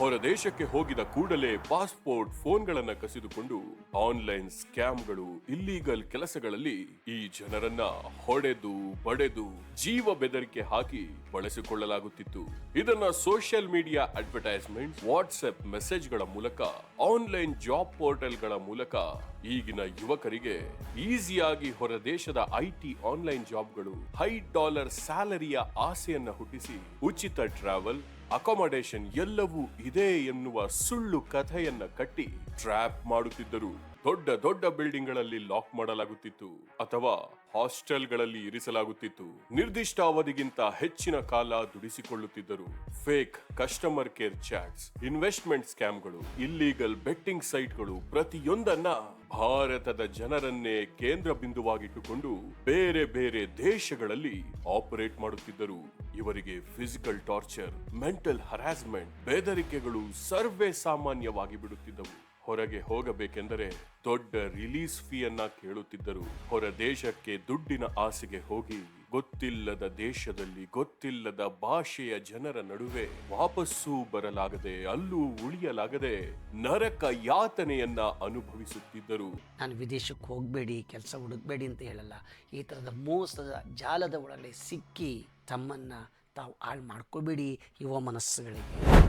ಹೊರ ದೇಶಕ್ಕೆ ಹೋಗಿದ ಕೂಡಲೇ ಪಾಸ್ಪೋರ್ಟ್, ಫೋನ್ಗಳನ್ನ ಕಸಿದುಕೊಂಡು ಆನ್ಲೈನ್ ಸ್ಕ್ಯಾಮ್ಗಳು, ಇಲ್ಲೀಗಲ್ ಕೆಲಸಗಳಲ್ಲಿ ಈ ಜನರನ್ನ ಹೊಡೆದು ಬಡೆದು ಜೀವ ಬೆದರಿಕೆ ಹಾಕಿ ಬಳಸಿಕೊಳ್ಳಲಾಗುತ್ತಿತ್ತು. ಇದನ್ನ ಸೋಷಿಯಲ್ ಮೀಡಿಯಾ ಅಡ್ವರ್ಟೈಸ್ಮೆಂಟ್, ವಾಟ್ಸ್ಆಪ್ ಮೆಸೇಜ್ಗಳ ಮೂಲಕ, ಆನ್ಲೈನ್ ಜಾಬ್ ಪೋರ್ಟಲ್ಗಳ ಮೂಲಕ ಈಗಿನ ಯುವಕರಿಗೆ ಈಸಿಯಾಗಿ ಹೊರ ದೇಶದ IT ಆನ್ಲೈನ್ ಜಾಬ್ಗಳು, ಹೈ ಡಾಲರ್ ಸ್ಯಾಲರಿಯ ಆಸೆಯನ್ನ ಹುಟ್ಟಿಸಿ ಉಚಿತ ಟ್ರಾವೆಲ್, ಅಕಾಮಡೇಷನ್ ಎಲ್ಲವೂ ಇದೆ ಎನ್ನುವ ಸುಳ್ಳು ಕಥೆಯನ್ನ ಕಟ್ಟಿ ಟ್ರ್ಯಾಪ್ ಮಾಡುತ್ತಿದ್ದರು. ದೊಡ್ಡ ದೊಡ್ಡ ಬಿಲ್ಡಿಂಗ್ ಗಳಲ್ಲಿ ಲಾಕ್ ಮಾಡಲಾಗುತ್ತಿತ್ತು ಅಥವಾ ಹಾಸ್ಟೆಲ್ಗಳಲ್ಲಿ ಇರಿಸಲಾಗುತ್ತಿತ್ತು. ನಿರ್ದಿಷ್ಟ ಅವಧಿಗಿಂತ ಹೆಚ್ಚಿನ ಕಾಲ ದುಡಿಸಿಕೊಳ್ಳುತ್ತಿದ್ದರು. Fake customer care chats, investment ಸ್ಕ್ಯಾಮ್ಗಳು, ಇಲ್ಲೀಗಲ್ ಬೆಟ್ಟಿಂಗ್ ಸೈಟ್ಗಳು ಪ್ರತಿಯೊಂದನ್ನ ಭಾರತದ ಜನರನ್ನೇ ಕೇಂದ್ರ ಬಿಂದುವಾಗಿಟ್ಟುಕೊಂಡು ಬೇರೆ ಬೇರೆ ದೇಶಗಳಲ್ಲಿ ಆಪರೇಟ್ ಮಾಡುತ್ತಿದ್ದರು. ಇವರಿಗೆ ಫಿಸಿಕಲ್ ಟಾರ್ಚರ್, ಮೆಂಟಲ್ ಹರಾಸ್ಮೆಂಟ್, ಬೆದರಿಕೆಗಳು ಸರ್ವೇ ಸಾಮಾನ್ಯವಾಗಿ ಬಿಡುತ್ತಿದ್ದವು. ಹೊರಗೆ ಹೋಗಬೇಕೆಂದರೆ ದೊಡ್ಡ ರಿಲೀಸ್ ಫೀಯನ್ನ ಕೇಳುತ್ತಿದ್ದರು. ಹೊರ ದೇಶಕ್ಕೆ ದುಡ್ಡಿನ ಆಸೆಗೆ ಹೋಗಿ ಗೊತ್ತಿಲ್ಲದ ದೇಶದಲ್ಲಿ ಗೊತ್ತಿಲ್ಲದ ಭಾಷೆಯ ಜನರ ನಡುವೆ ವಾಪಸ್ಸೂ ಬರಲಾಗದೆ, ಅಲ್ಲೂ ಉಳಿಯಲಾಗದೆ ನರಕ ಯಾತನೆಯನ್ನ ಅನುಭವಿಸುತ್ತಿದ್ದರು. ನಾನು ವಿದೇಶಕ್ಕೆ ಹೋಗಬೇಡಿ, ಕೆಲಸ ಹುಡುಕಬೇಡಿ ಅಂತ ಹೇಳಲ್ಲ. ಈ ಥರದ ಮೋಸದ ಜಾಲದ ಒಳಗಡೆ ಸಿಕ್ಕಿ ತಮ್ಮನ್ನ ತಾವು ಹಾಳು ಮಾಡ್ಕೋಬೇಡಿ ಯುವ ಮನಸ್ಸುಗಳಿಗೆ.